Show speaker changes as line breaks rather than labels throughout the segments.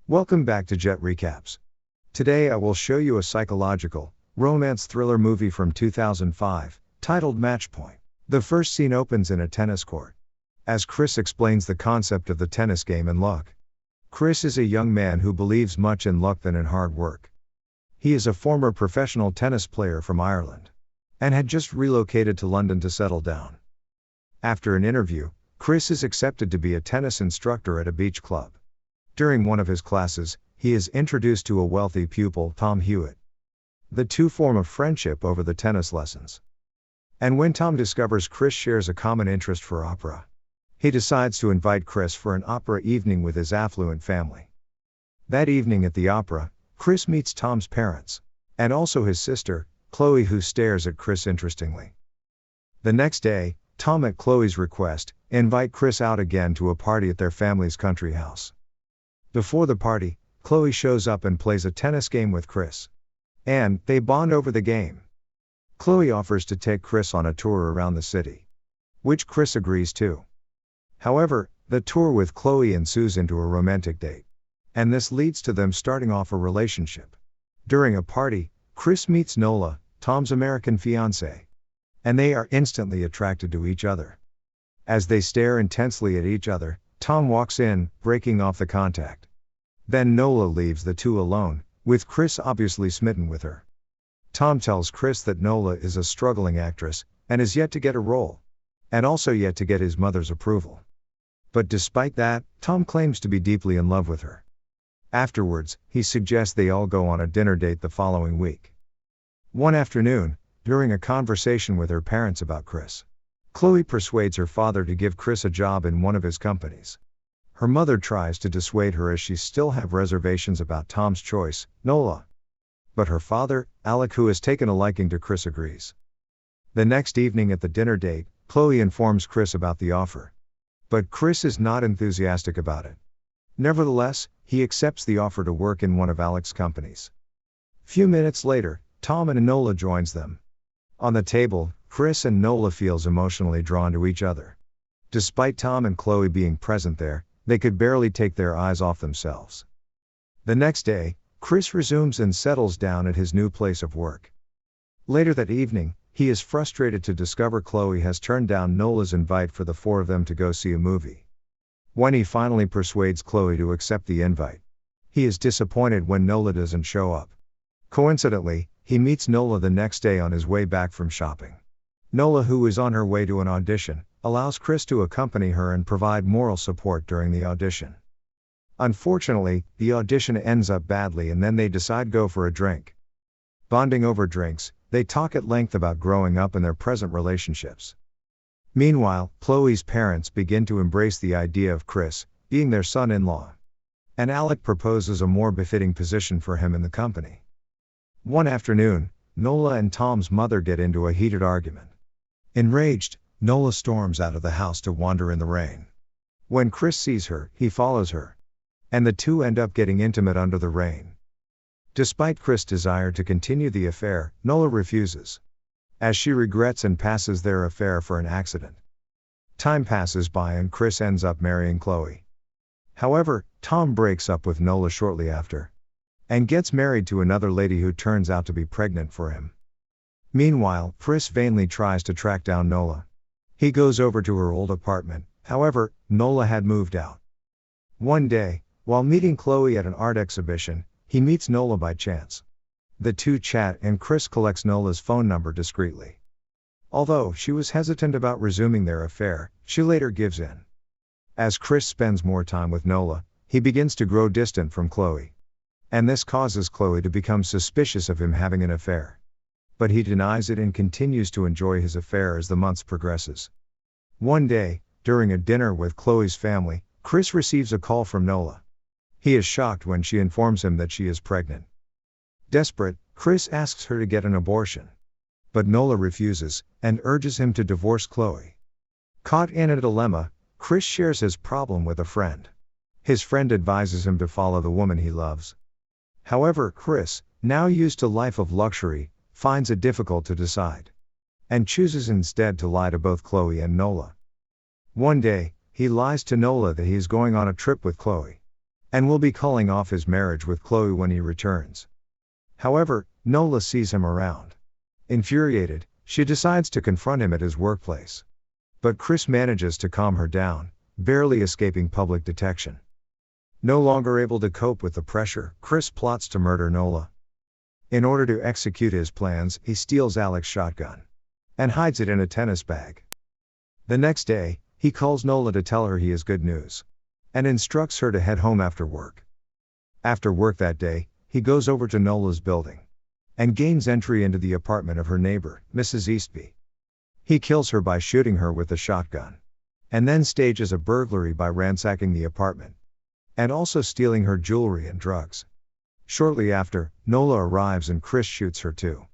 Welcome back to Jet Recaps. Today I will show you a psychological, romance thriller movie from 2005, titled Match Point. The first scene opens in a tennis court. As Chris explains the concept of the tennis game and luck. Chris is a young man who believes much in luck than in hard work. He is a former professional tennis player from Ireland, and had just relocated to London to settle down. After an interview, Chris is accepted to be a tennis instructor at a beach club. During one of his classes, he is introduced to a wealthy pupil, Tom Hewitt. The two form a friendship over the tennis lessons. And when Tom discovers Chris shares a common interest for opera, he decides to invite Chris for an opera evening with his affluent family. That evening at the opera, Chris meets Tom's parents, and also his sister, Chloe, who stares at Chris interestingly. The next day, Tom, at Chloe's request, invite Chris out again to a party at their family's country house. Before the party, Chloe shows up and plays a tennis game with Chris. And they bond over the game. Chloe offers to take Chris on a tour around the city, which Chris agrees to. However, the tour with Chloe ensues into a romantic date, and this leads to them starting off a relationship. During a party, Chris meets Nola, Tom's American fiancée, and they are instantly attracted to each other. As they stare intensely at each other, Tom walks in, breaking off the contact. Then Nola leaves the two alone, with Chris obviously smitten with her. Tom tells Chris that Nola is a struggling actress, and is yet to get a role, and also yet to get his mother's approval. But despite that, Tom claims to be deeply in love with her. Afterwards, he suggests they all go on a dinner date the following week. One afternoon, during a conversation with her parents about Chris, Chloe persuades her father to give Chris a job in one of his companies. Her mother tries to dissuade her as she still have reservations about Tom's choice, Nola. But her father, Alec, who has taken a liking to Chris, agrees. The next evening at the dinner date, Chloe informs Chris about the offer. But Chris is not enthusiastic about it. Nevertheless, he accepts the offer to work in one of Alec's companies. Few minutes later, Tom and Nola joins them. On the table, Chris and Nola feels emotionally drawn to each other. Despite Tom and Chloe being present there, they could barely take their eyes off themselves. The next day, Chris resumes and settles down at his new place of work. Later that evening, he is frustrated to discover Chloe has turned down Nola's invite for the four of them to go see a movie. When he finally persuades Chloe to accept the invite, he is disappointed when Nola doesn't show up. Coincidentally, he meets Nola the next day on his way back from shopping. Nola, who is on her way to an audition, allows Chris to accompany her and provide moral support during the audition. Unfortunately, the audition ends up badly and then they decide go for a drink. Bonding over drinks, they talk at length about growing up and their present relationships. Meanwhile, Chloe's parents begin to embrace the idea of Chris being their son-in-law. And Alec proposes a more befitting position for him in the company. One afternoon, Nola and Tom's mother get into a heated argument. Enraged, Nola storms out of the house to wander in the rain. When Chris sees her, he follows her. And the two end up getting intimate under the rain. Despite Chris' desire to continue the affair, Nola refuses, as she regrets and passes their affair for an accident. Time passes by and Chris ends up marrying Chloe. However, Tom breaks up with Nola shortly after, and gets married to another lady who turns out to be pregnant for him. Meanwhile, Chris vainly tries to track down Nola. He goes over to her old apartment, however, Nola had moved out. One day, while meeting Chloe at an art exhibition, he meets Nola by chance. The two chat and Chris collects Nola's phone number discreetly. Although she was hesitant about resuming their affair, she later gives in. As Chris spends more time with Nola, he begins to grow distant from Chloe. And this causes Chloe to become suspicious of him having an affair. But he denies it and continues to enjoy his affair as the months progresses. One day, during a dinner with Chloe's family, Chris receives a call from Nola. He is shocked when she informs him that she is pregnant. Desperate, Chris asks her to get an abortion. But Nola refuses, and urges him to divorce Chloe. Caught in a dilemma, Chris shares his problem with a friend. His friend advises him to follow the woman he loves. However, Chris, now used to a life of luxury, finds it difficult to decide, and chooses instead to lie to both Chloe and Nola. One day, he lies to Nola that he is going on a trip with Chloe, and will be calling off his marriage with Chloe when he returns. However, Nola sees him around. Infuriated, she decides to confront him at his workplace. But Chris manages to calm her down, barely escaping public detection. No longer able to cope with the pressure, Chris plots to murder Nola. In order to execute his plans, he steals Alex's shotgun and hides it in a tennis bag. The next day, he calls Nola to tell her he has good news and instructs her to head home after work. After work that day, he goes over to Nola's building and gains entry into the apartment of her neighbor, Mrs. Eastby. He kills her by shooting her with the shotgun, and then stages a burglary by ransacking the apartment and also stealing her jewelry and drugs. Shortly after, Nola arrives and Chris shoots her too.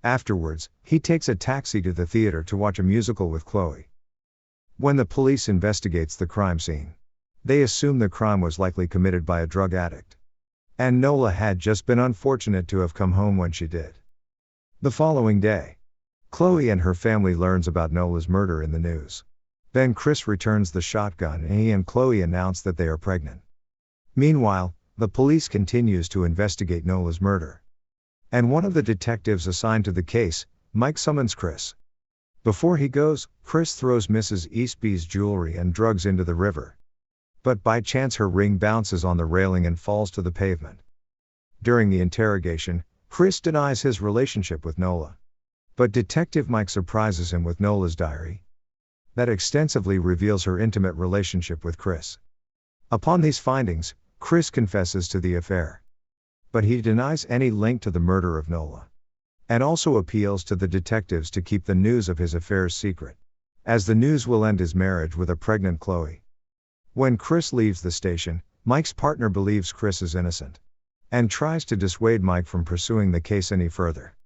Afterwards, he takes a taxi to the theater to watch a musical with Chloe. When the police investigates the crime scene, they assume the crime was likely committed by a drug addict, and Nola had just been unfortunate to have come home when she did. The following day, Chloe and her family learns about Nola's murder in the news. Then Chris returns the shotgun and he and Chloe announce that they are pregnant. Meanwhile, the police continues to investigate Nola's murder. And one of the detectives assigned to the case, Mike, summons Chris. Before he goes, Chris throws Mrs. Eastby's jewelry and drugs into the river. But by chance her ring bounces on the railing and falls to the pavement. During the interrogation, Chris denies his relationship with Nola. But Detective Mike surprises him with Nola's diary that extensively reveals her intimate relationship with Chris. Upon these findings, Chris confesses to the affair. But he denies any link to the murder of Nola, and also appeals to the detectives to keep the news of his affairs secret, as the news will end his marriage with a pregnant Chloe. When Chris leaves the station, Mike's partner believes Chris is innocent and tries to dissuade Mike from pursuing the case any further.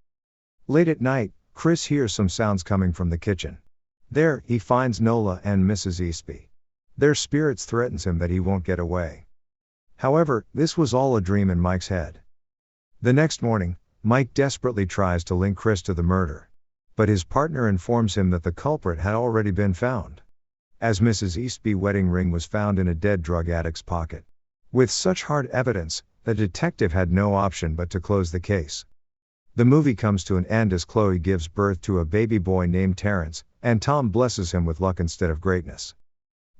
Late at night, Chris hears some sounds coming from the kitchen. There, he finds Nola and Mrs. Eastby. Their spirits threatens him that he won't get away. However, this was all a dream in Mike's head. The next morning, Mike desperately tries to link Chris to the murder, but his partner informs him that the culprit had already been found, as Mrs. Eastby's wedding ring was found in a dead drug addict's pocket. With such hard evidence, the detective had no option but to close the case. The movie comes to an end as Chloe gives birth to a baby boy named Terrence, and Tom blesses him with luck instead of greatness.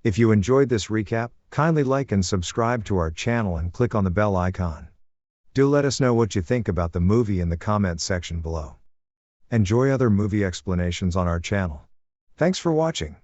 If you enjoyed this recap, kindly like and subscribe to our channel and click on the bell icon. Do let us know what you think about the movie in the comments section below. Enjoy other movie explanations on our channel. Thanks for watching.